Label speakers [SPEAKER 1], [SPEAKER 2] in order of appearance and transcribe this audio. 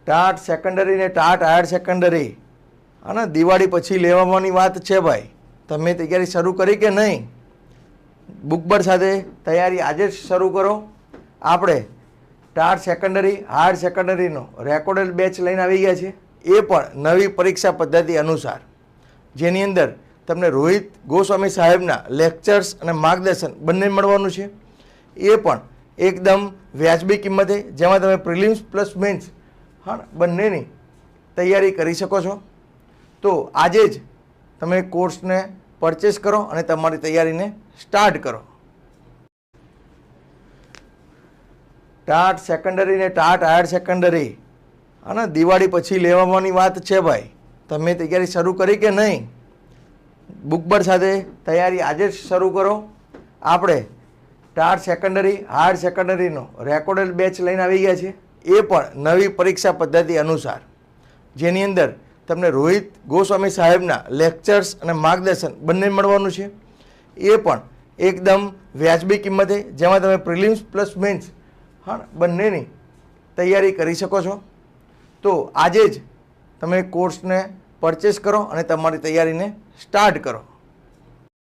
[SPEAKER 1] TAT secondary ને TAT higher secondary અને દિવાળી પછી લેવાની વાત છે ભાઈ. તમે તૈયારી શરૂ કરી કે નહીં? બુકબર્ડ સાથે તૈયારી આજે જ શરૂ કરો. આપણે ટાટ સેકન્ડરી હાયર સેકન્ડરીનો રેકોર્ડેડ બેચ લઈને આવી ગયા છે, એ પણ નવી પરીક્ષા પદ્ધતિ અનુસાર, જેની અંદર તમને રોહિત ગોસ્વામી સાહેબના લેક્ચર્સ અને માર્ગદર્શન બંને મળવાનું છે, એ પણ એકદમ વ્યાજબી કિંમતે, જેમાં તમે પ્રિલિમ્સ પ્લસ મેન્સ બંનેની તૈયારી કરી શકો છો. તો આજે જ તમે કોર્સને પરચેસ કરો અને તમારી તૈયારીને સ્ટાર્ટ કરો. ટાટ સેકન્ડરી ને ટાટ હાયર સેકન્ડરી અને દિવાળી પછી લેવાની વાત છે ભાઈ. તમે તૈયારી શરૂ કરી કે નહીં? બુકબર્ડ સાથે તૈયારી આજે જ શરૂ કરો. આપણે ટાટ સેકન્ડરી હાયર સેકન્ડરીનો રેકોર્ડેડ બેચ લઈને આવી ગયા છે, એ પણ નવી પરીક્ષા પદ્ધતિ અનુસાર, જેની અંદર તમને રોહિત ગોસ્વામી સાહેબના લેક્ચર્સ અને માર્ગદર્શન બંને મળવાનું છે, એ પણ એકદમ વ્યાજબી કિંમતે, જેમાં તમે પ્રિલિમ્સ પ્લસ મેન્સ બંનેની તૈયારી કરી શકો છો. તો આજે જ તમે કોર્સને પરચેસ કરો અને તમારી તૈયારીને સ્ટાર્ટ કરો.